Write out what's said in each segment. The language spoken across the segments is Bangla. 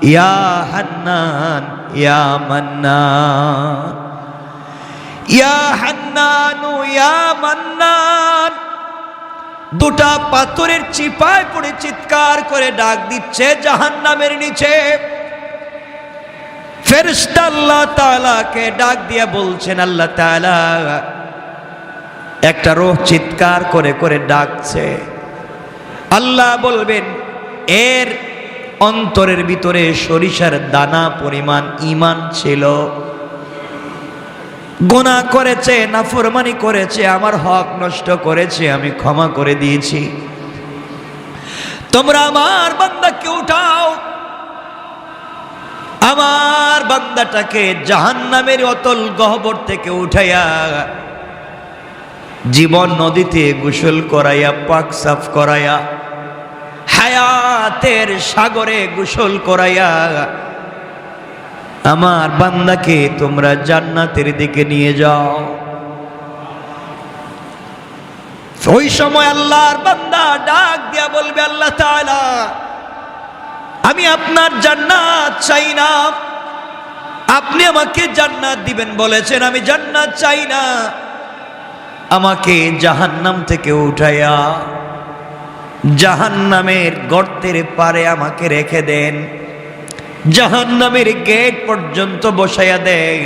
ইয়া হান্নান ইয়া মান্নান, ইয়া হান্নানু ইয়া মান্নান। দুটা পাথরের চিপায় পড়ে চিৎকার করে ডাক দিচ্ছে জাহান্নামের নিচে। ফেরেশতা আল্লাহ তাআলাকে ডাক দিয়ে বলছেন, আল্লাহ তাআলা একটা রূহ চিৎকার করে করে ডাকছে। আল্লাহ বলবেন, এর অন্তরের ভিতরে সরিষার দানা পরিমাণ ঈমান ছিল, গুনাহ করেছে, নাফরমানি করেছে, আমার হক নষ্ট করেছে, আমি ক্ষমা করে দিয়েছি। তোমরা আমার বান্দাকে উঠাও, আমার বান্দাটাকে জাহান্নামের অতল গহ্বর থেকে উঠাইয়া জীবন নদীতে গোসল করাইয়া, পাক সাফ করাইয়া, হায়াতের সাগরে গোসল করাইয়া আমার বান্দাকে তোমরা জান্নাতের দিকে নিয়ে যাও। ওই সময় আল্লাহর বান্দা ডাক দিয়া বলবে, আল্লাহ তাআলা আমি আপনার জান্নাত চাই না, আপনি আমাকে জান্নাত দিবেন বলেছেন, আমি জান্নাত চাই না, আমাকে জাহান্নাম থেকে উঠাইয়া জাহান্নামের গর্তের পারে আমাকে রেখে দেন, জাহান্নামের গেট পর্যন্ত বসাইয়া দেন,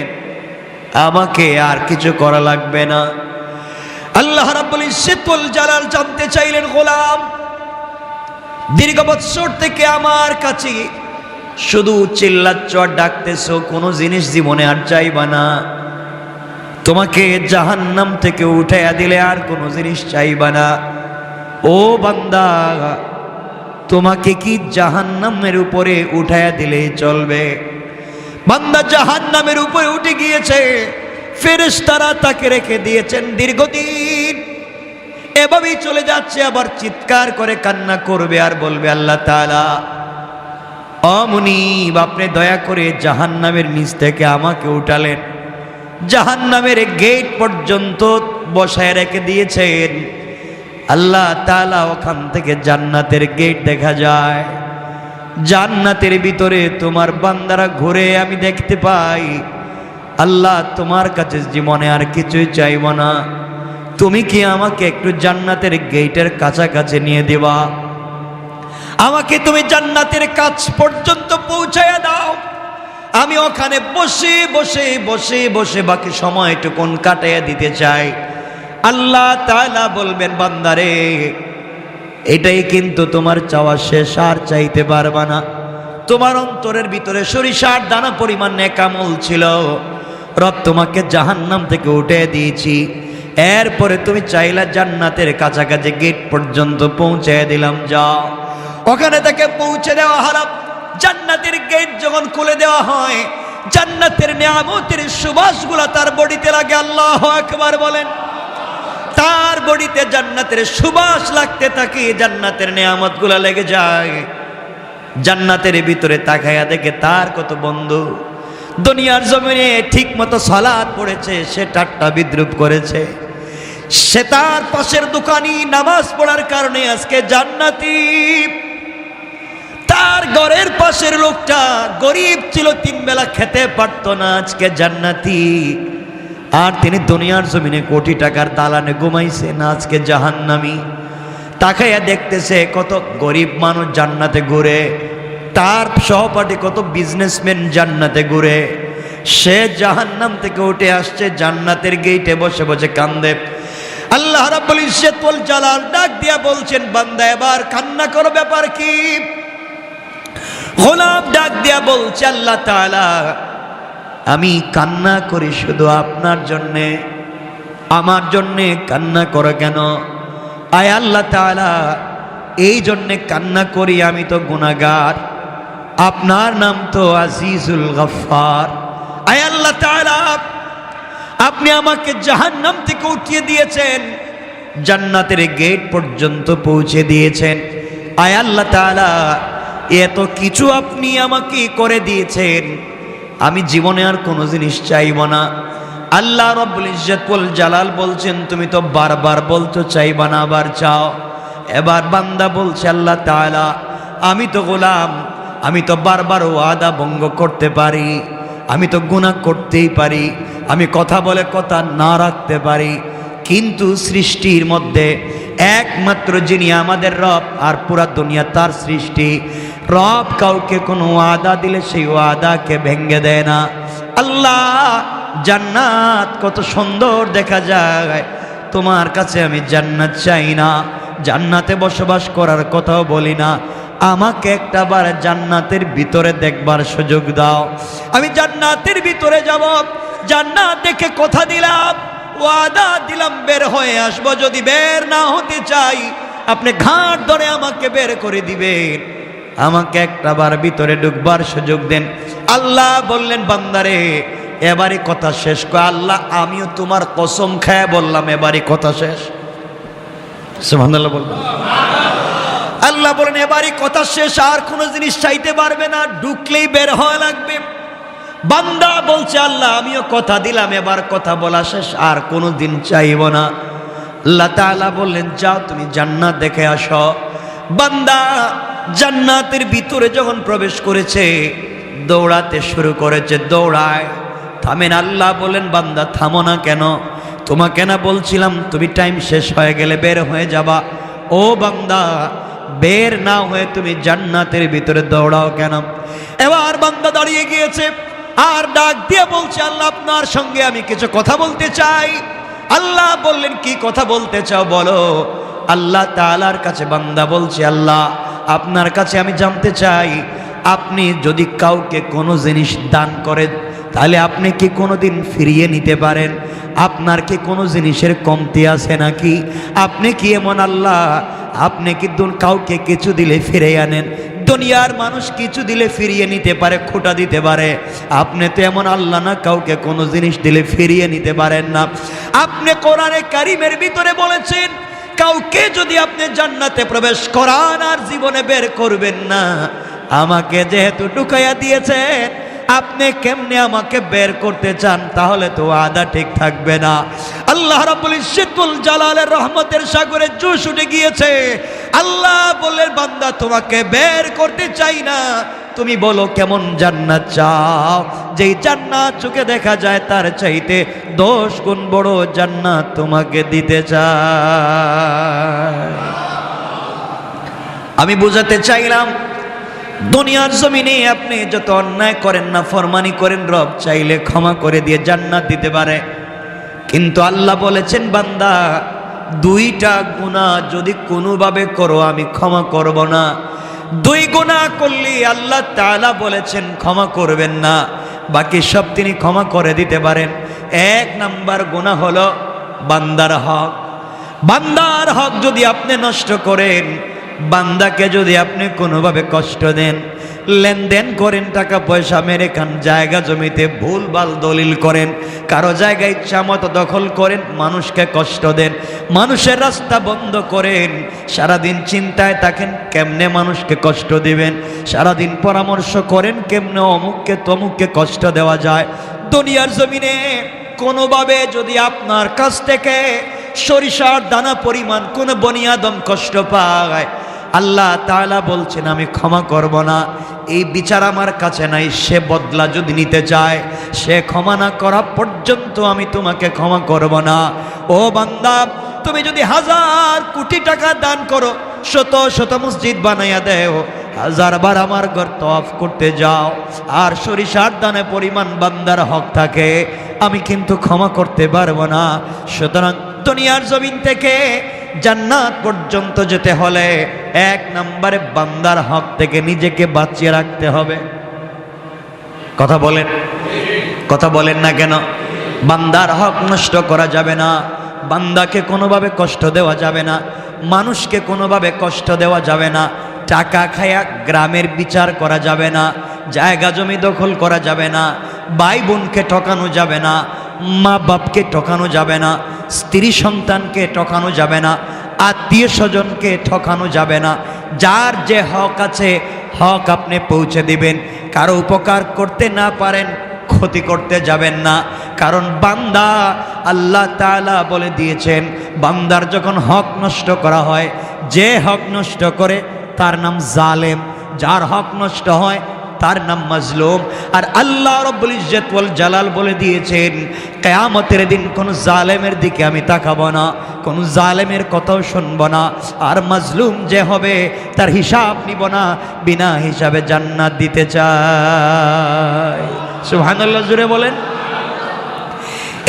আমাকে আর কিছু করা লাগবে না। আল্লাহ রাব্বুল ইজ্জত ওয়াল জালাল জানতে চাইলেন, গোলাম দীর্ঘ বৎসর থেকে আমার কাছে শুধু চিল্লাচ্ছ আর ডাকতেছো, কোনো জিনিস জীবনে আর চাইবা না, তোমাকে জাহান্নাম থেকে উঠাইয়া দিলে আর কোনো জিনিস চাইবা না। ও বান্দা, তোমাকে কি জাহান্নামের উপরে উঠাইয়া দিলে চলবে? বান্দা জাহান্নামের উপরে উঠে গিয়েছে, ফেরেশতারা তাকে রেখে দিয়েছেন দীর্ঘদিন, এভাবেই চলে যাচ্ছে। আবার চিৎকার করে কান্না করবে আর বলবে, আল্লাহ তাআলা ও মুনিব, আপনি দয়া করে জাহান্নামের নিচ থেকে আমাকে উঠালেন, জাহান্নামের গেট পর্যন্ত বসায় রেখে দিয়েছেন। আল্লাহ তাআলা ওখান থেকে জান্নাতের গেট দেখা যায়, জান্নাতের ভিতরে তোমার বান্দারা ঘুরে আমি দেখতে পাই। আল্লাহ তোমার কাছে জীবনে আর কিছুই চাইব না, তুমি কি আমাকে একটু জান্নাতের গেটের কাছাকাছি নিয়ে দেবা, আমাকে তুমি জান্নাতের কাছ পর্যন্ত পৌঁছায়া দাও, আমি ওখানে বসে বসে বসে বসে বাকি সময়টুকুন কাটাইয়া দিতে চাই। আল্লাহ তাআলা বলবেন, বান্দারে এটাই কিন্তু তোমার চাওয়া শেষ, আর চাইতে পারবা না। তোমার অন্তরের ভিতরে সরিষার দানা পরিমাণ নেক আমল ছিল, রব তোমাকে জাহান্নাম থেকে উঠে দিয়েছি, এরপরে তুমি চাইলা জান্নাতের কাছাকাছি গেট পর্যন্ত পৌঁছে দিলাম, যাও। ওখানে তাকে পৌঁছে দেওয়া হলো। জান্নাতের গেট যখন খুলে দেওয়া হয়, জান্নাতের নিয়ামতের সুবাসগুলা তার বডিতে লাগে। আল্লাহু আকবার বলেন। তার বডিতে জান্নাতের সুবাস লাগতে থাকে, জান্নাতের নিয়ামতগুলা লেগে যায়। জান্নাতের ভিতরে তাকায়া দেখে তার কত বন্ধু দুনিয়ার জমিনে ঠিক মতো সালাত পড়েছে, সে ঠাট্টা বিদ্রুপ করেছে, সে তার পাশের দোকানি নামাজ পড়ার কারণে আজকে জান্নাতি। তার ঘরের পাশের লোকটা গরিব ছিল, 3 বেলা খেতে পারতো না, আজকে জান্নাতি। আর তিনি দুনিয়ার জমিনে কোটি টাকার দালানে ঘুমাইছে না, আজকে জাহান্নামী। তাকাইয়া দেখতেছে কত গরিব মানুষ জান্নাতে ঘুরে, তার সহপাঠী কত বিজনেসম্যান জান্নাতে ঘুরে, সে জাহান্নাম থেকে উঠে আসছে, জান্নাতের গেটে বসে বসে কান্দে। আল্লাহ রাব্বুল ইজ্জত ওয়াল জালাল ডাক দিয়া বলছেন, বান্দা এবার কান্না করো, ব্যাপার কি? গোলাম ডাক দিয়া বলছে, আল্লাহ তাআলা আমি কান্না করি শুধু আপনার জন্যে, আমার জন্যে কান্না করো কেন? আয় আল্লাহ তাআলা এই জন্যে কান্না করি, আমি তো গুনাহগার, আপনার নাম তো আজিজুল গফফার। আয় আল্লাহ তাআলা আপনি আমাকে জাহান্নাম থেকে উঠিয়ে দিয়েছেন, জান্নাতের গেট পর্যন্ত পৌঁছে দিয়েছেন। আয় আল্লাহ তাআলা এত কিছু আপনি আমাকে করে দিয়েছেন, আমি জীবনে আর কোনো জিনিস চাইব না। আল্লাহ রাব্বুল ইজ্জত ওয়াল জালাল বলছেন, তুমি তো বারবার বলছো চাইবা না, আবার চাও। এবার বান্দা বলছে, আল্লাহ তাআলা আমি তো গোলাম, আমি তো বারবার ওয়াদা ভঙ্গ করতে পারি, আমি তো গুনাহ করতেই পারি, আমি কথা বলে কথা না রাখতে পারি, কিন্তু সৃষ্টির মধ্যে একমাত্র যিনি আমাদের রব আর পুরা দুনিয়া তার সৃষ্টি, রব কাউকে কোনো ওয়াদা দিলে সেই ওয়াদাকে ভেঙে দেয় না। আল্লাহ, জান্নাত কত সুন্দর দেখা যায়, তোমার কাছে আমি জান্নাত চাই না, জান্নাতে বসবাস করার কথাও বলি না, আমাকে একটাবার জান্নাতের ভিতরে দেখবার সুযোগ দাও, আমি জান্নাতের ভিতরে যাব, জান্নাত দেখে কথা দিলাম, ওয়াদা দিলাম বের হয়ে আসবো, যদি বের না হতে চাই আপনি ঘাট ধরে আমাকে বের করে দিবেন, আমাকে একটাবার ভিতরে ঢুকবার সুযোগ দেন। আল্লাহ বললেন, বান্দারে এবারই কথা শেষ কর। আল্লাহ, আমিও তোমার কসম খেয়ে বললাম এবারই কথা শেষ। সুবহানাল্লাহ বলবেন। আল্লাহ বলেন এবারই কথা শেষ, আর কোনো জিনিস চাইতে পারবে না, ঢুকলেই বের হওয়া লাগবে। বান্দা বলছে, আল্লাহ আমিও কথা দিলাম, এবার কথা বলা শেষ, আর কোনো দিন চাইব না। আল্লাহ তাআলা বললেন, যাও তুমি জান্নাত দেখে আসো। বান্দা জান্নাতের ভিতরে যখন প্রবেশ করেছে, দৌড়াতে শুরু করেছে, দৌড়ায়, থামেন। আল্লাহ বলেন, বান্দা থামো না কেন? তোমাকে না বলছিলাম তুমি টাইম শেষ হয়ে গেলে বের হয়ে যাবা? ও বান্দা, বের না হয়ে তুমি জান্নাতের ভিতরে দৌড়াও কেন? এবার বান্দা দাঁড়িয়ে গিয়েছে আর ডাক দিয়ে বলছে, আল্লাহ আপনার সঙ্গে আমি কিছু কথা বলতে চাই। আল্লাহ বললেন, কি কথা বলতে চাও বলো। আল্লাহ তাআলার কাছে বান্দা বলছে, আল্লাহ আপনার কাছে আমি জানতে চাই, আপনি যদি কাউকে কোনো জিনিস দান করেন তাহলে আপনি কি কোনোদিন ফিরিয়ে নিতে পারেন? আপনার কি কোনো জিনিসের কমতি আছে নাকি? আপনি কি এমন আল্লাহ, আপনি কি কাউকে কিছু দিলে ফিরে আনেন? দুনিয়ার মানুষ কিছু দিলে ফিরিয়ে নিতে পারে, খোঁটা দিতে পারে, আপনি তো এমন আল্লাহ না, কাউকে কোনো জিনিস দিলে ফিরিয়ে নিতে পারেন না। আপনি কোরআনে কারিমের ভিতরে বলেছেন, কাউকে যদি আপনি জান্নাতে প্রবেশ করান আর জীবনে বের করবেন না, আমাকে যেহেতু ঢুকাইয়া দিয়েছেন, আপনি কেমনে আমাকে বের করতে চান? তাহলে তো ওয়াদা ঠিক থাকবে না। আল্লাহ রাব্বুল ইজ্জতুল জালালের রহমতের সাগরে জোশ উঠে গিয়েছে। আল্লাহ বললেন, বান্দা তোমাকে বের করতে চাই না, তুমি বলো কেমন জান্নাত চাও, যেই জান্নাত চোখে দেখা যায় তার চাইতে 10 গুণ বড় জান্নাত তোমাকে দিতে চাই। আমি বুঝাতে চাইলাম, দুনিয়ার জমিনে আপনি যত অন্যায় করেন না, ফরমানি করেন, রব চাইলে ক্ষমা করে দিয়ে জান্নাত দিতে পারে। কিন্তু আল্লাহ বলেছেন, বান্দা দুইটা গুনাহ যদি কোনোভাবে করো আমি ক্ষমা করব না। 2 গুনাহ করলে আল্লাহ তাআলা বলেছেন ক্ষমা করবেন না, বাকি সব তিনি ক্ষমা করে দিতে পারেন। 1 নাম্বার গুনাহ হলো বান্দার হক। বান্দার হক যদি আপনি নষ্ট করেন, বান্দাকে যদি আপনি কোনোভাবে কষ্ট দেন, লেনদেন করেন, টাকা পয়সা মেরে খান, জায়গা জমিতে ভুলভাল দলিল করেন, কারো জায়গায় ইচ্ছা মতো দখল করেন, মানুষকে কষ্ট দেন, মানুষের রাস্তা বন্ধ করেন, সারাদিন চিন্তায় থাকেন কেমনে মানুষকে কষ্ট দিবেন, সারাদিন পরামর্শ করেন কেমনে অমুককে তমুককে কষ্ট দেওয়া যায়। দুনিয়ার জমিনে কোনোভাবে যদি আপনার কাছ থেকে সরিষার দানা পরিমাণ কোন বনি আদম কষ্ট পায়, আল্লাহ তাআলা বলছেন আমি ক্ষমা করব না। এই বিচার আমার কাছে নাই, সে বদলা যদি নিতে চায়, সে ক্ষমা না করা পর্যন্ত আমি তোমাকে ক্ষমা করব না। ও বান্দা, তুমি যদি 1000 কোটি টাকা দান করো, শত শত মসজিদ বানাইয়া দেও, 1000 বার আমার ঘর তওয়াফ করতে যাও, আর সরিষার দানে পরিমাণ বান্দার হক থাকে, আমি কিন্তু ক্ষমা করতে পারবো না। সুতরাং দুনিয়ার জমিন থেকে জান্নাত পর্যন্ত যেতে হলে 1 নম্বরে বান্দার হক থেকে নিজেকে বাঁচিয়ে রাখতে হবে। কথা বলেন না কেন? বান্দার হক নষ্ট করা যাবে না, বান্দাকে কোনোভাবে কষ্ট দেওয়া যাবে না, মানুষকে কোনোভাবে কষ্ট দেওয়া যাবে না, টাকা খায়া গ্রামের বিচার করা যাবে না, জায়গা জমি দখল করা যাবে না, ভাই বোনকে ঠকানো যাবে না, মা বাপকে ঠকানো যাবে না, স্ত্রী সন্তানকে ঠকানো যাবে না, আত্মীয় স্বজনকে ঠকানো যাবে না। যার যে হক আছে হক আপনি পৌঁছে দিবেন। কারো উপকার করতে না পারেন, ক্ষতি করতে যাবেন না, কারণ বান্দা আল্লাহ তাআলা বলে দিয়েছেন, বান্দার যখন হক নষ্ট করা হয়, যে হক নষ্ট করে তার নাম জালেম। যার হক নষ্ট হয় তার নাম মাজলুম। আর আল্লাহ রাব্বুল ইজ্জত ওয়াল জালাল বলে দিয়েছেন, কিয়ামতের দিন কোন জালেমের দিকে আমি তাকাবো না, কোন জালেমের কথাও শুনবো না, আর মাজলুম যে হবে তার হিসাব নিব না, বিনা হিসাবে জান্নাত দিতে চাই। সুবহানাল্লাহ, জোরে বলেন।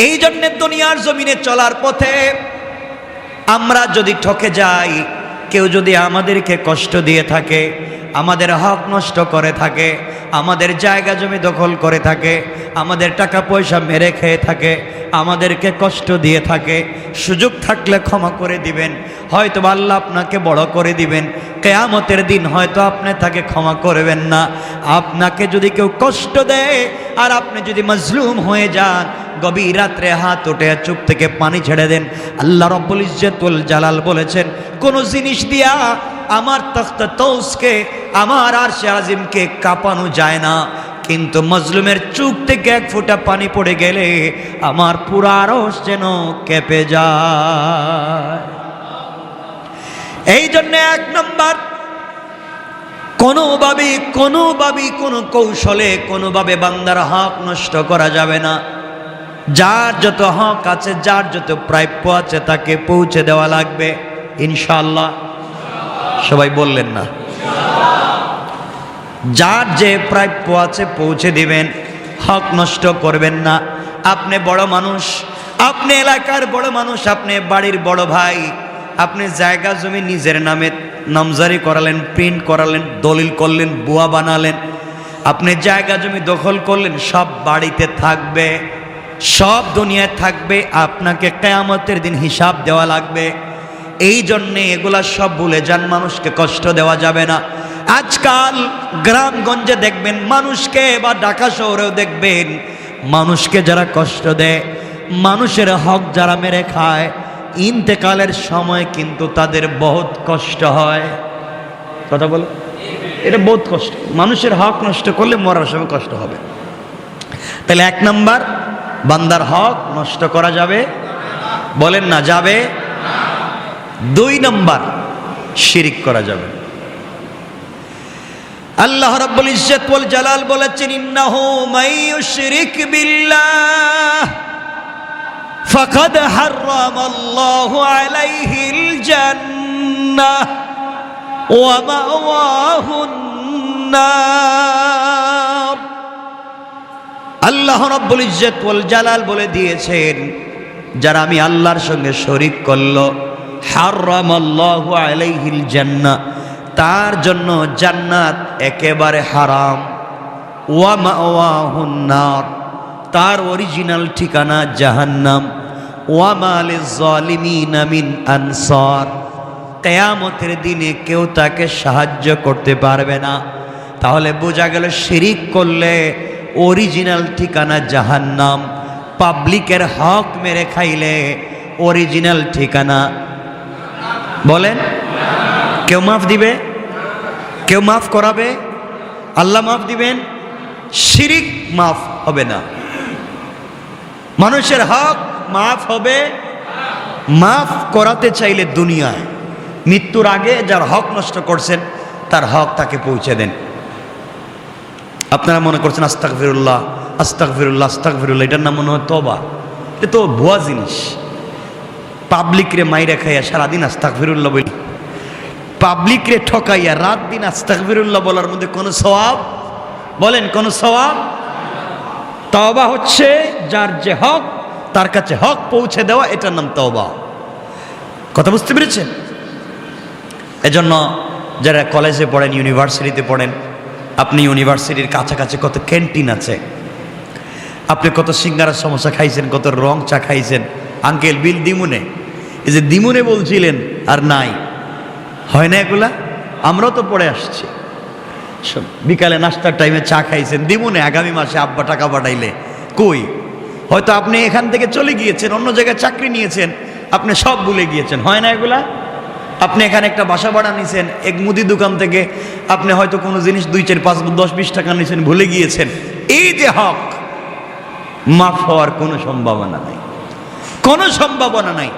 এই জন্য দুনিয়ার জমিনে চলার পথে আমরা যদি ঠকে যাই, কেউ যদি আমাদেরকে কষ্ট দিয়ে থাকে, আমাদের হক নষ্ট করে থাকে, আমাদের জায়গা জমি দখল করে থাকে, আমাদের টাকা পয়সা মেরে খেয়ে থাকে, আমাদেরকে কষ্ট দিয়ে থাকে, সুযোগ থাকলে ক্ষমা করে দিবেন, হয়তো আল্লাহ আপনাকে বড় করে দিবেন। কিয়ামতের দিন হয়তো আপনি তাকে ক্ষমা করবেন না। আপনাকে যদি কেউ কষ্ট দেয় আর আপনি যদি মাজলুম হয়ে যান, গভীর রাত্রে হাত উঠে চুপ থেকে পানি ছেড়ে দেন। আল্লাহ রাব্বুল ইজ্জত ওয়াল জালাল বলেছেন, কোন জিনিস দিয়া আমার তখত তৌসকে, আমার আরশে আজিমকে কাঁপানো যায় না, কিন্তু মাজলুমের চোখ থেকে এক ফোঁটা পানি পড়ে গেলে আমার পুরা আরশ যেন কেঁপে যায়। এই জন্য এক নম্বর, কোনোভাবে কোনো কৌশলে কোনোভাবে বান্দার হক নষ্ট করা যাবে না। যার যত হক আছে, যার যত প্রাপ্য আছে তাকে পৌঁছে দেওয়া লাগবে ইনশাআল্লাহ। সবাই বললেন না? যার যে প্রাপ্য আছে পৌঁছে দিবেন, হক নষ্ট করবেন না। আপনি বড় মানুষ, আপনি এলাকার বড় মানুষ, আপনি বাড়ির বড় ভাই, আপনি জায়গা জমি নিজের নামে নামজারি করালেন, প্রিন্ট করালেন, দলিল করলেন, বুয়া বানালেন, আপনি জায়গা জমি দখল করলেন, সব বাড়িতে থাকবে, সব দুনিয়ায় থাকবে, আপনাকে কিয়ামতের দিন হিসাব দেওয়া লাগবে। এই জন্যে এগুলা সব ভুলে যান, মানুষকে কষ্ট দেওয়া যাবে না। আজকাল গ্রামগঞ্জে দেখবেন মানুষকে, বা ঢাকা শহরেও দেখবেন মানুষকে যারা কষ্ট দেয়, মানুষের হক যারা মেরে খায়, ইন্তেকালের সময় কিন্তু তাদের বহুত কষ্ট হয়। কথা বলো, এটা বহুত কষ্ট। মানুষের হক নষ্ট করলে মরার সময় কষ্ট হবে। তাহলে এক নাম্বার, বান্দার হক নষ্ট করা যাবে, বলেন না যাবে। দুই নাম্বার, শিরিক করা যাবে। আল্লাহ রাব্বুল ইজ্জত ওয়াল জালাল বলেছেন, ইন্নাহু মাইয়ুশরিক বিল্লাহ ফাকাদ হারামাল্লাহু আলাইহিল জান্নাহ ওয়া মাওয়াহুন নার। আল্লাহ রাব্বুল ইজ্জত ওয়াল জালাল বলে দিয়েছেন, যারা আমি আল্লাহর সঙ্গে শরীক করলো, হারামাল্লাহু আলাইহিল জান্নাহ, তার জন্য জান্নাত একেবারে হারাম। ওয়া মাওয়াহুন নার, তার অরিজিনাল ঠিকানা জাহান্নাম। ওয়া মা লিয-যালিমিনা মিন আনসার, কিয়ামতের দিনে কেউ তাকে সাহায্য করতে পারবে না। তাহলে বোঝা গেল, শিরিক করলে অরিজিনাল ঠিকানা জাহান্নাম, পাবলিকের হক মেরে খাইলে অরিজিনাল ঠিকানা, বলেন কেউ মাফ দিবে? কেউ মাফ করাবে? আল্লাহ মাফ দিবেন? শিরিক মাফ হবে না। মানুষের হক মাফ হবে, মাফ করাতে চাইলে দুনিয়ায় মৃত্যুর আগে যার হক নষ্ট করছেন তার হক তাকে পৌঁছে দেন। আপনারা মনে করছেন আস্তাগফিরুল্লাহ আস্তাগফিরুল্লাহ আস্তাগফিরুল্লাহ, এটার নাম মনে হয় তওবা। এটা তো ভুয়া জিনিস। পাবলিক রে মাইরা খাইয়া সারাদিন আস্তাগফিরুল্লাহ বলি, পাবলিক রে ঠকাইয়া রাত দিন আস্তাগফিরুল্লাহ বলার মধ্যে কোনো সওয়াব, বলেন কোনো সওয়াব? তওবা হচ্ছে যার যে হক তার কাছে হক পৌঁছে দেওয়া, এটার নাম তওবা। কথা বুঝতে পেরেছেন? এজন্য যারা কলেজে পড়েন, ইউনিভার্সিটিতে পড়েন, আপনি ইউনিভার্সিটির কাছাকাছি কত ক্যান্টিন আছে, আপনি কত সিঙ্গারা সমোসা খাইছেন, কত রং চা খাইছেন। আঙ্কেল বিল দিমুনে, এই যে দিমুনে বলছিলেন আর নাই, হয় না এগুলা? আমরাও তো পড়ে আসছি। বিকালে নাস্তার টাইমে চা খাইছেন দিমুনে, আগামী মাসে আব্বা টাকা পাঠাইলে কই? হয়তো আপনি এখান থেকে চলে গিয়েছেন, অন্য জায়গায় চাকরি নিয়েছেন, আপনি সব ভুলে গিয়েছেন। হয় না এগুলা? আপনি এখানে একটা বাসা ভাড়া নিয়েছেন, এক মুদি দোকান থেকে আপনি হয়তো কোনো জিনিস 2, 4, 5, 10, 20 টাকা নিয়েছেন, ভুলে গিয়েছেন। এই যে হক, মাফ হওয়ার কোনো সম্ভাবনা নাই, কোনো সম্ভাবনা নাই।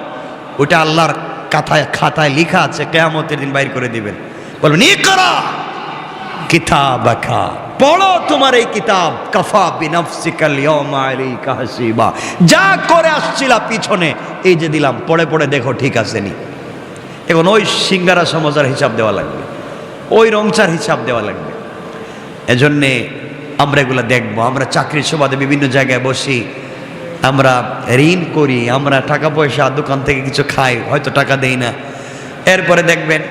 ওটা আল্লাহর খাতায় লেখা আছে, কিয়ামতের দিন বাইর করে দিবেন, বলবেন ইকরা কিতাবাকা, পড়ো তোমার এই কিতাব, কাফা বিনাফসিকাল ইয়াউমা আলাইকা হাসিবা, যা করে আসছিলা পিছনে এই যে দিলাম, পড়ে পড়ে দেখো ঠিক আছে নি। এখন ওই সিঙ্গারা সমজার হিসাব দেওয়া লাগবে, ওই রংচার হিসাব দেওয়া লাগবে। এজন্যে আমরা এগুলো দেখবো। আমরা চাকরির সুবাদে বিভিন্ন জায়গায় বসি, আমরা ঋণ করি, আমরা টাকা পয়সা দোকান থেকে কিছু খাই, হয়তো টাকা দেই না। এরপরে দেখবেন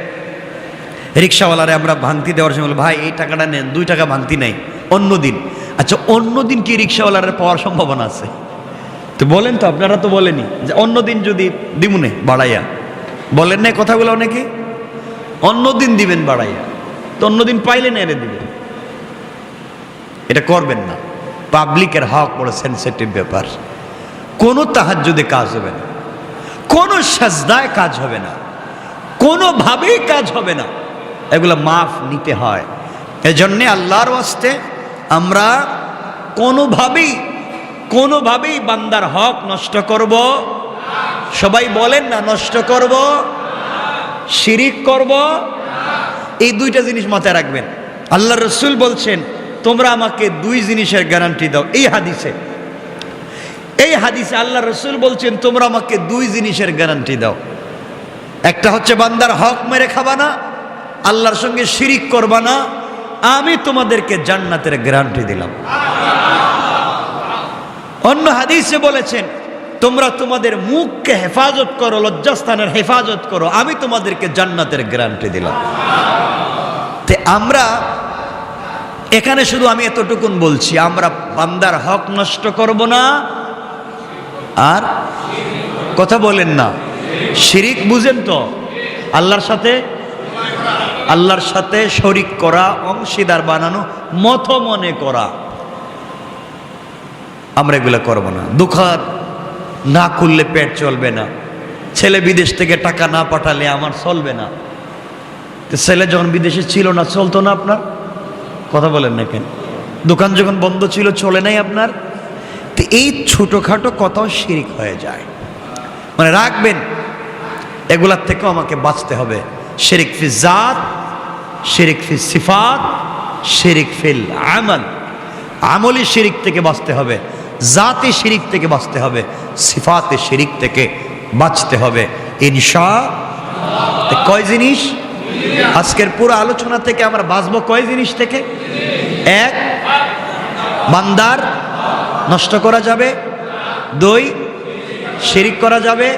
রিক্সাওয়ালারে আমরা ভাঙতি দেওয়ার সময় ভাই এই টাকাটা নেন, 2 টাকা ভাঙতি নাই অন্য দিন। আচ্ছা অন্য দিন কি রিক্সাওয়ালারে পাওয়ার সম্ভাবনা আছে? তো বলেন তো, আপনারা তো বলেনি যে অন্য দিন যদি দিমুনে বাড়াইয়া, বলেন না কথাগুলো অনেকে, অন্য দিন দিবেন বাড়াইয়া, তো অন্য দিন পাইলে না এনে দিবেন। এটা করবেন না, পাবলিকের হক বড় সেন্সিটিভ ব্যাপার। কোনো তাহাজ্জুদে কাজ হবে না, কোনো সাজদায় কাজ হবে না, কোনোভাবেই কাজ হবে না, এগুলো মাফ নিতে হয়। এজন্যে আল্লাহর ওয়াস্তে আমরা কোনোভাবেই বান্দার হক নষ্ট করব, সবাই বলেন না, নষ্ট করব, শিরিক করব, এই 2টা জিনিস মাথায় রাখবেন। আল্লাহ রসুল বলছেন তোমরা আমাকে 2 জিনিসের গ্যারান্টি দাও। এই হাদিসে আল্লাহ রসুল বলছেন তোমরা আমাকে 2 জিনিসের গ্যারান্টি দাও। একটা হচ্ছে বান্দার হক মেরে খাবা না, আল্লাহর সঙ্গে শিরিক করবা না, আমি তোমাদেরকে জান্নাতের গ্যারান্টি দিলাম। অন্য হাদিসে বলেছেন তোমরা তোমাদের মুখকে হেফাজত করো, লজ্জাস্থানের হেফাজত করো, আমি তোমাদেরকে জান্নাতের গ্যারান্টি দিলাম। তে আমরা এখানে শুধু আমি এতটুকুন বলছি, আমরা বান্দার হক নষ্ট করব না, আর কথা বলেন না, শিরিক বুঝেন তো, আল্লাহর সাথে শরিক করা, অংশীদার বানানো, মত মনে করা, আমরা এগুলো করব না। দোকান না খুললে পেট চলবে না, ছেলে বিদেশ থেকে টাকা না পাঠালে আমার চলবে না। ছেলে যখন বিদেশে ছিল না, চলতো না আপনার? কথা বলেন না কেন? দোকান যখন বন্ধ ছিল, চলে নাই আপনার? তো এই ছোটখাটো কথাও শিরিক হয়ে যায়। মানে রাখবেন, এগুলার থেকেও আমাকে বাঁচতে হবে। শিরিক ফি জাত, শিরিক ফি সিফাত, শিরিক ফিল আমল। আমলি শিরিক থেকে বাঁচতে হবে, জাতি শিরিক থেকে বাঁচতে হবে, সিফাতে শিরিক থেকে বাঁচতে হবে ইনশাআল্লাহ। কয় জিনিস? আজকের পুরো আলোচনা থেকে আমরা বাঁচবো কয় জিনিস থেকে? 1, বান্দার নষ্ট করা যাবে। 2, শিরিক করা যাবে।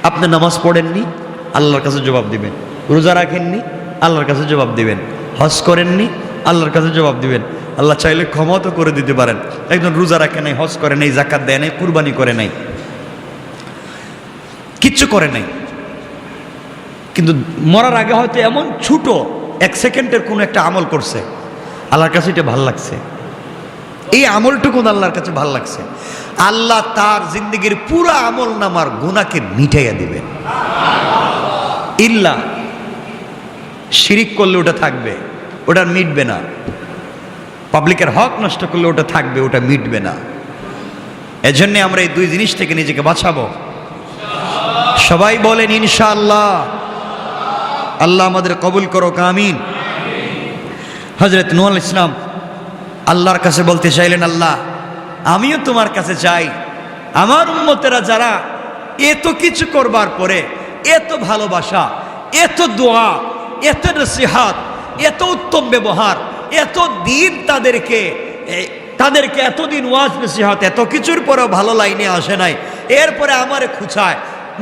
আপনি নামাজ পড়েননি, আল্লাহর কাছে জবাব দিবেন। রোজা রাখেননি, আল্লাহর কাছে জবাব দিবেন। হজ করেননি, আল্লাহর কাছে জবাব দিবেন। আল্লাহ চাইলে ক্ষমা তো করে দিতে পারেন। একজন রোজা রাখে নাই, হজ করে নাই, যাকাত দেয় নাই, কুরবানি করে নাই, কিচ্ছু করে নাই, কিন্তু মরার আগে হয়তো এমন ছোট 1 সেকেন্ডের কোনো একটা আমল করছে, আল্লাহর কাছে এটা ভাল লাগছে। এই আমলটুকু আল্লাহর কাছে ভাল লাগছে, আল্লাহ তার জিন্দগির পুরো আমল নামার গুনাহকে মিটাইয়া দিবেন। ইল্লা শিরিক করলে ওটা থাকবে, ওটা মিটবে না। পাবলিকের হক নষ্ট করলে ওটা থাকবে, ওটা মিটবে না। এজন্য আমরা এই 2 জিনিস থেকে নিজেকে বাঁচাবো। সবাই বলেন ইনশাআল্লাহ। আল্লাহ আমাদের কবুল করো, আমিন। হযরত নূহ আলাইহিস সালাম আল্লাহর কাছে বলতে চাইলেন, আল্লাহ আমিও তোমার কাছে চাই, আমার উম্মতেরা যারা এত কিছু করবার পরে, এত ভালোবাসা, এত দোয়া, এত নসিহত, এত উত্তম ব্যবহার, এত দিন তাদেরকে এতদিন ওয়াজ নসিহত, এত কিছুর পরেও ভালো লাইনে আসে নাই, এরপরে আমারে খুঁচায়,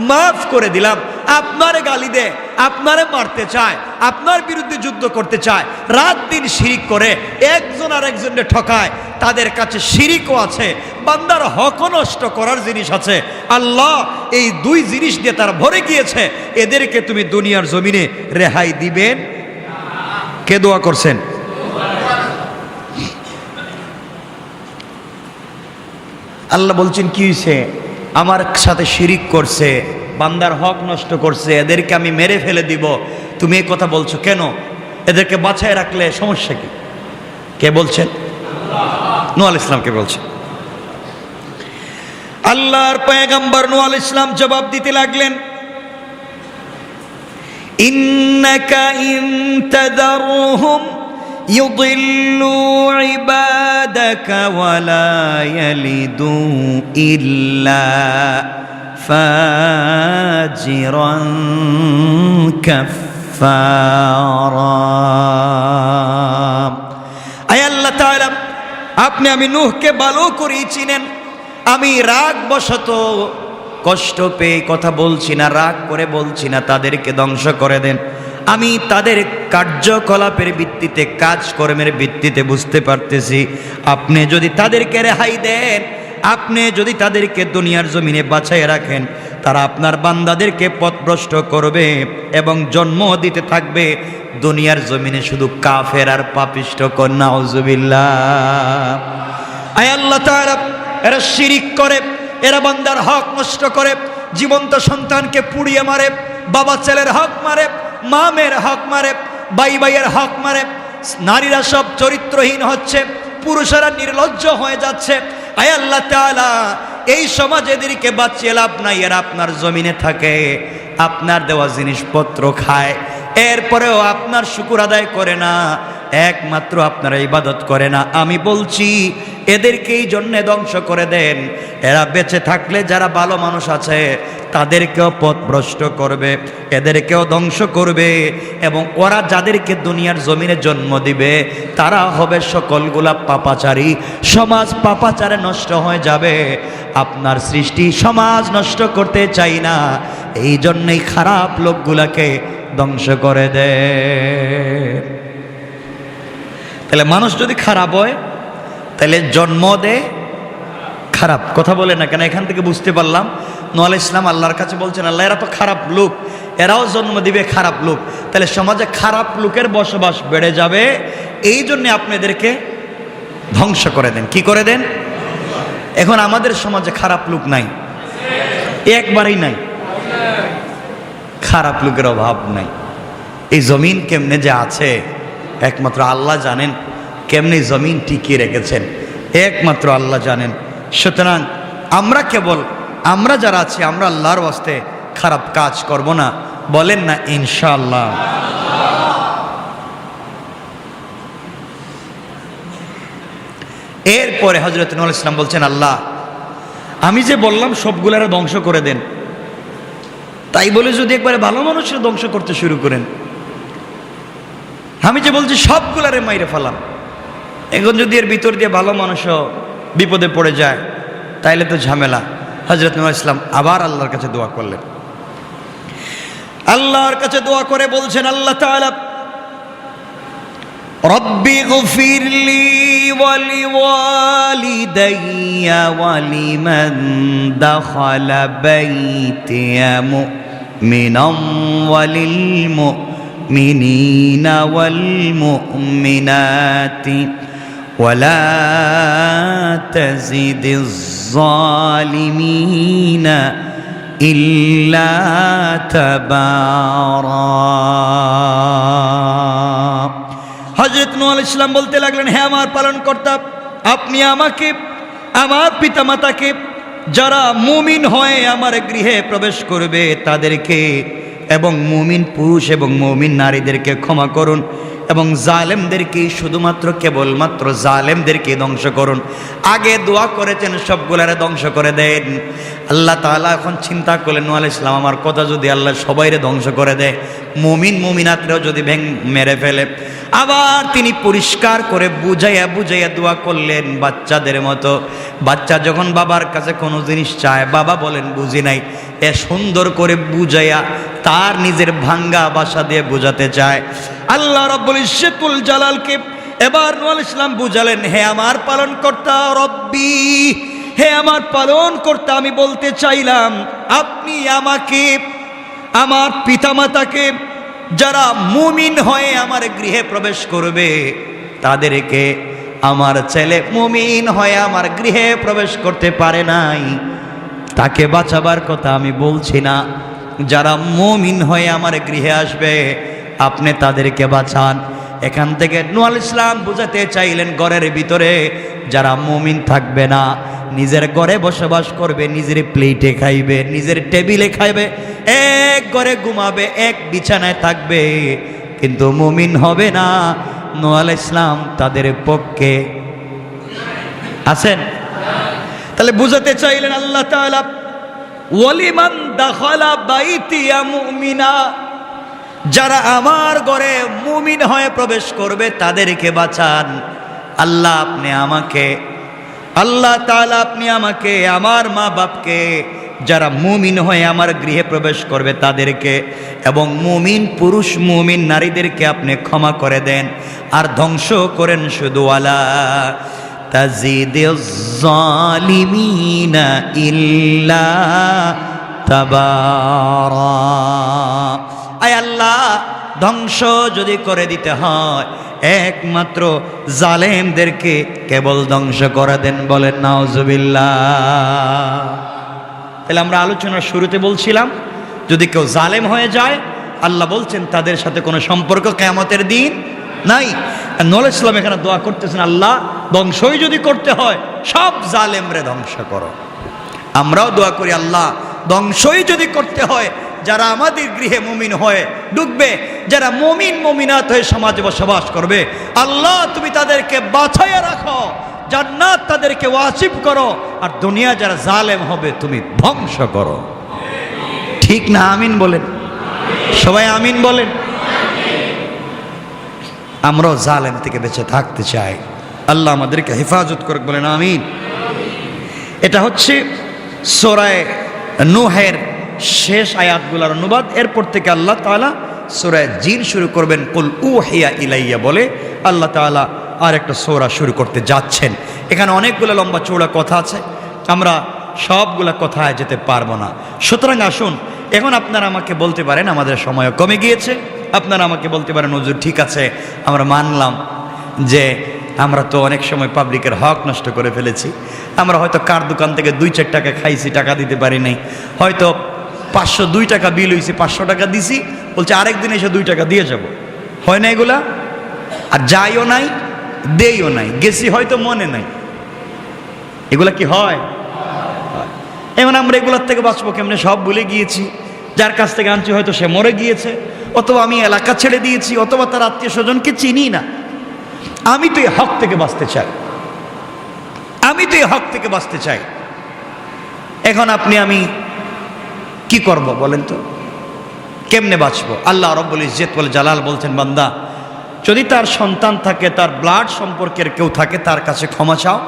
মাফ করে দিলাম, আপনারে গালি দেয়, আপনারে মারতে চায়, আপনার বিরুদ্ধে যুদ্ধ করতে চায়, রাত দিন শিরিক করে, একজন আর একজনকে ঠকায়, তাদের কাছে শিরিকও আছে, বান্দার হকও নষ্ট করার জিনিস আছে। আল্লাহ এই 2 জিনিস দিয়ে তারা ভরে গিয়েছে, এদেরকে তুমি দুনিয়ার জমিনে রেহাই দিবেন? কে দোয়া করছেন? আল্লাহ বলছেন কি হয়েছে? আমার সাথে শিরিক করছে, বান্দার হক নষ্ট করছে, এদেরকে আমি মেরে ফেলে দিব। তুমি এই কথা বলছো কেন? এদেরকে বাঁচায় রাখলে সমস্যা কি? কে বলছেন? নূহ আলাইহিস সালামকে বলছেন। আল্লাহর পয়গম্বর নূহ আলাইহিস সালাম জবাব দিতে লাগলেন, ইন্নাকা ইন তাযারহুম ইউদিল্লু ইবাদাকা ওয়া লা ইয়ালিদু ইল্লা ফাজিরান কাফফারা। আয় আল্লাহ তাআলা, আপনি আমি নূহকে ভালো করেই চিনেন। আমি রাগ বশত কষ্ট পেয়ে কথা বলছি না, রাগ করে বলছি না তাদেরকে ধ্বংস করে দেন। আমি তাদের কার্যকলাপের ভিত্তিতে, কাজকর্মের ভিত্তিতে বুঝতে পারতেছি আপনি যদি তাদেরকে রেহাই দেন, আপনি যদি তাদেরকে দুনিয়ার জমিনে বাঁচাইয়ে রাখেন, তারা আপনার বান্দাদেরকে পথভ্রষ্ট করবে এবং জন্ম দিতে থাকবে দুনিয়ার জমিনে শুধু কাফের আর পাপিষ্ঠ। নাউজুবিল্লাহ। আয় আল্লাহ তাআলা, এরা শিরিক করে, এরা বান্দার হক নষ্ট করে, জীবন্ত সন্তানকে পুড়িয়ে মারে, বাবা ছেলের হক মারে, মা মেয়ের হক মারে, ভাই ভাইয়ের হক মারে, নারীরা সব চরিত্রহীন হচ্ছে, পুরুষেরা নির্লজ্জ হয়ে যাচ্ছে। আয় আল্লাহ তাআলা, এই সমাজে এদেরকে বাঁচিয়ে লাভ নাই। এরা আপনার জমিনে থাকে, আপনার দেওয়া জিনিসপত্র খায়, এরপরেও আপনার শুকর আদায় করে না, একমাত্র আপনার ইবাদত করে না। আমি বলছি এদেরকে এই জন্যে ধ্বংস করে দেন। এরা বেঁচে থাকলে যারা ভালো মানুষ আছে তাদেরকেও পথভ্রষ্ট করবে, এদেরকেও ধ্বংস করবে, এবং ওরা যাদেরকে দুনিয়ার জমিনে জন্ম দিবে তারা হবে সকলগুলা পাপাচারী। সমাজ পাপাচারে নষ্ট হয়ে যাবে। আপনার সৃষ্টি সমাজ নষ্ট করতে চাই না, এই জন্যই খারাপ লোকগুলাকে ধ্বংস করে দেয়। তাহলে মানুষ যদি খারাপ হয় তাহলে জন্ম দেয় খারাপ। কথা বলে না কেন? এখান থেকে বুঝতে পারলাম নূহ আলাইহিস সালাম আল্লাহর কাছে বলছেন, আল্লাহ এরা তো খারাপ লোক, এরাও জন্ম দিবে খারাপ লোক। তাহলে সমাজে খারাপ লোকের বসবাস বেড়ে যাবে, এই জন্যে আপনি এদেরকে ধ্বংস করে দেন। কি করে দেন? এখন আমাদের সমাজে খারাপ লোক নাই, একবারই নাই, খারাপ লোকের অভাব নাই। এই জমিন কেমনে যে আছে একমাত্র আল্লাহ জানেন, কেমনে জমিন টিকিয়ে রেখেছেন একমাত্র আল্লাহ জানেন। সুতরাং আমরা যারা আছি, আমরা আল্লাহর ওয়াস্তে খারাপ কাজ করব না, বলেন না ইনশাআল্লাহ। এরপরে হযরত নূহ আলাইহিস সালাম বলছেন, আল্লাহ আমি যে বললাম সবগুলারে ধ্বংস করে দেন, তাই বলে যদি একবারে ভালো মানুষের ধ্বংস করতে শুরু করেন, আমি যে বলছি সবগুলারে মাইরে ফেলাম, এখন যদি এর ভিতর দিয়ে ভালো মানুষও বিপদে পড়ে যায় তাইলে তো ঝামেলা। হযরত নূহ আলাইহিস সালাম আবার আল্লাহর কাছে দোয়া করলেন। আল্লাহর কাছে দোয়া করে বলছেন, আল্লাহ তাআলা রব্বি গফিরলি ওয়া লিওয়ালিদাইয়া ওয়া লিমান দাখালা বাইতিয়া মুমিনান ওয়া লিল মুমিনিনা ওয়াল মুমিনাতি ওয়ালা তাজিদিজ জালিমিনা ইল্লা তাবারা। হযরত নূহ আলাইহিস সালাম বলতে লাগলেন, হে আমার পালনকর্তা, আপনি আমাকে, আমার পিতামাতাকে, যারা মুমিন হয়ে আমার গৃহে প্রবেশ করবে তাদেরকে, এবং মুমিন পুরুষ এবং মুমিন নারীদেরকে ক্ষমা করুন, এবং জালেমদেরকে, শুধুমাত্র কেবলমাত্র জালেমদেরকে ধ্বংস করুন। আগে দোয়া করেছেন সবগুলারে ধ্বংস করে দেন। আল্লাহ তাআলা এখন চিন্তা করলেন, নূহ আলাইহিস সালাম আমার কথা যদি আল্লাহ সবাইরে ধ্বংস করে দেয়, মুমিন মুমিনাতরেও যদি মেরে ফেলে, আবার তিনি পরিষ্কার করে বুঝাইয়া দোয়া করলেন বাচ্চাদের মতো। বাচ্চা যখন বাবার কাছে কোনো জিনিস চায়, বাবা বলেন বুঝি নাই, এ সুন্দর করে বুঝাইয়া তার নিজের ভাঙ্গা ভাষা দিয়ে বোঝাতে চায়। আল্লাহ রাব্বুল ইজ্জতুল জালালকে এবার নূহ আলাইহিস সালাম বুঝালেন, হে আমার পালনকর্তা রব্বি, হে আমার পালনকর্তা, আমি বলতে চাইলাম আপনি আমাকে, আমার পিতামাতাকে, যারা মুমিন হয়ে আমার গৃহে প্রবেশ করবে তাদেরকে, আমার ছেলে মুমিন হয়ে আমার গৃহে প্রবেশ করতে পারে নাই, তাকে বাঁচাবার কথা আমি বলছি না, যারা মুমিন হয়ে আমার গৃহে আসবে আপনি তাদেরকে বাঁচান। এখান থেকে নূহ আলাইহিস সালাম বুঝাতে চাইলেন ঘরের ভিতরে যারা মুমিন থাকবে না, নিজের ঘরে বসবাস করবে, নিজের প্লেটে খাইবে, নিজের টেবিলে খাইবে, এক ঘরে ঘুমাবে, এক বিছানায় থাকবে, কিন্তু মুমিন হবে না। নূহ আলাইহিস সালাম তাদের পক্ষে আছেন। তাহলে বুঝাতে চাইলেন আল্লাহ তাআলা, ওয়ালিমান দাখালা বাইতিয়া মুমিনা, যারা আমার ঘরে মুমিন হয়ে প্রবেশ করবে তাদেরকে বাঁচান। আল্লাহ আপনি আমাকে, আল্লাহ তাআলা আপনি আমাকে, আমার মা বাপকে, যারা মুমিন হয়ে আমার গৃহে প্রবেশ করবে তাদেরকে, এবং মুমিন পুরুষ মুমিন নারীদেরকে আপনি ক্ষমা করে দেন, আর ধ্বংস করেন শুধু ওয়ালা তাজিদিজ জালিমিনা ইল্লা তাবারা। আয় আল্লাহ, ধ্বংস যদি করে দিতে হয় একমাত্র জালেমদেরকে কেবল ধ্বংস করে দেন, বলেন নাউজুবিল্লাহ। তাহলে আমরা আলোচনার শুরুতে বলছিলাম, যদি কেউ জালেম হয়ে যায় আল্লাহ বলছেন তাদের সাথে কোনো সম্পর্ক কিয়ামতের দিন নাই। নূহ আলাইহিস সালাম এখানে দোয়া করতেছেন, আল্লাহ ধ্বংসই যদি করতে হয় সব জালেমরে ধ্বংস করো। আমরাও দোয়া করি, আল্লাহ ধ্বংসই যদি করতে হয় যারা আমাদের গৃহে মুমিন হয়ে ঢুকবে, যারা মুমিন মুমিনাত হয়ে সমাজে বসবাস করবে, আল্লাহ তুমি তাদেরকে বাঁচাইয়া রাখো, জান্নাত তাদেরকে ওয়াজিব করো, আর দুনিয়া যারা জালেম হবে তুমি ধ্বংস করো। ঠিক না? আমিন বলেন সবাই, আমিন বলেন। আমরাও জালেম থেকে বেঁচে থাকতে চাই, আল্লাহ আমাদেরকে হেফাজত করুক, বলেন আমিন। এটা হচ্ছে সূরা নূহের শেষ আয়াতগুলোর অনুবাদ। এরপর থেকে আল্লাহ তাআলা সূরা জিন শুরু করবেন, কুল উহিয়া ইলাইয়া বলে আল্লাহ তাআলা আর একটা সূরা শুরু করতে যাচ্ছেন। এখানে অনেকগুলো লম্বা চৌড়া কথা আছে, আমরা সবগুলা কথায় যেতে পারবো না। সুতরাং আসুন, এখন আপনারা আমাকে বলতে পারেন, আমাদের সময় কমে গিয়েছে, আপনারা আমাকে বলতে পারেন হুজুর ঠিক আছে, আমরা মানলাম যে আমরা তো অনেক সময় পাবলিকের হক নষ্ট করে ফেলেছি, আমরা হয়তো কার দোকান থেকে 2-4 টাকা খাইছি, টাকা দিতে পারি নাই, হয়তো 502 টাকা বিল হয়েছে, 500 টাকা দিছি, বলছে আরেকদিন এসে 2 টাকা দিয়ে যাব, হয় না এগুলা? আর যাইও নাই, দেইও নাই, গেছি হয়তো মনে নাই, এগুলা কি হয়? এখন আমরা এগুলোর থেকে বাঁচবো কেমনে? সব ভুলে গিয়েছি, যার কাছ থেকে আনছি হয়তো সে মরে গিয়েছে, অথবা আমি এলাকা ছেড়ে দিয়েছি, অথবা তার আত্মীয় স্বজনকে চিনি না। আমি তো এই হক থেকে বাঁচতে চাই, আমি তো এই হক থেকে বাঁচতে চাই। এখন আপনি আমি কি করব বলেন তো? কেমনে বাঁচবো? আল্লাহ রব্বুল ইজ্জত ওয়াল জালাল বলছেন, বান্দা যদি তার সন্তান থাকে, তার ব্লাড সম্পর্কের কেউ থাকে, তার কাছে ক্ষমা চাও,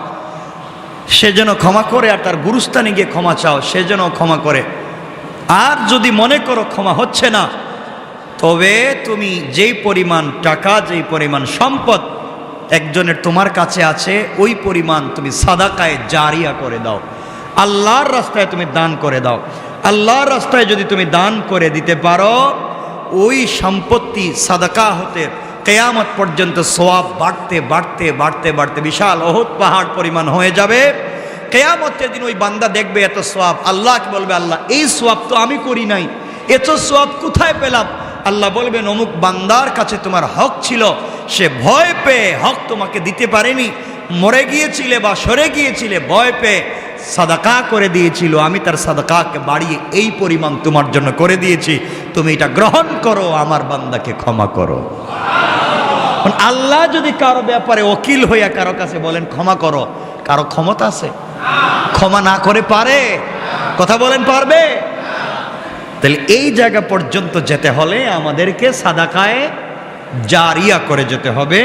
সে যেন ক্ষমা করে, আর তার গুরুস্থানে গিয়ে ক্ষমা চাও, সে যেন ক্ষমা করে। আর যদি মনে করো ক্ষমা হচ্ছে না, তবে তুমি যেই পরিমাণ টাকা, যেই পরিমাণ সম্পদ একজনের তোমার কাছে আছে, ওই পরিমাণ তুমি সাদাকায়ে জারিয়া করে দাও, আল্লাহর রাস্তায় তুমি দান করে দাও। আল্লাহর রাস্তায় যদি তুমি দান করে দিতে পারো, ওই সম্পত্তি সাদাকা হতে কিয়ামত পর্যন্ত সওয়াব বাড়তে বাড়তে বাড়তে বাড়তে বিশাল উহুদ পাহাড় পরিমাণ হয়ে যাবে। কিয়ামতের দিন ওই বান্দা দেখবে এত সওয়াব, আল্লাহকে বলবে, আল্লাহ এই সওয়াব তো আমি করি নাই, এত সওয়াব কোথায় পেলাম? আল্লাহ বলবেন, অমুক বান্দার কাছে তোমার হক ছিল, সে ভয় পেয়ে হক তোমাকে দিতে পারেনি, মরে গিয়েছিলে বা সরে গিয়েছিলে, ভয় পেয়ে সাদাকা করে দিয়েছিল, আমি তার সাদাকাকে বাড়িয়ে এই পরিমাণ তোমার জন্য করে দিয়েছি, তুমি এটা গ্রহণ করো, আমার বান্দাকে ক্ষমা করো। আল্লাহ যদি কারো ব্যাপারে ওকিল হইয়া কারো কাছে বলেন ক্ষমা করো, কারো ক্ষমতা আছে? ক্ষমা না করে পারে? কথা বলেন, পারবে? তাহলে এই জায়গা পর্যন্ত যেতে হলে আমাদেরকে সাদাকায়ে জারিয়া করে যেতে হবে।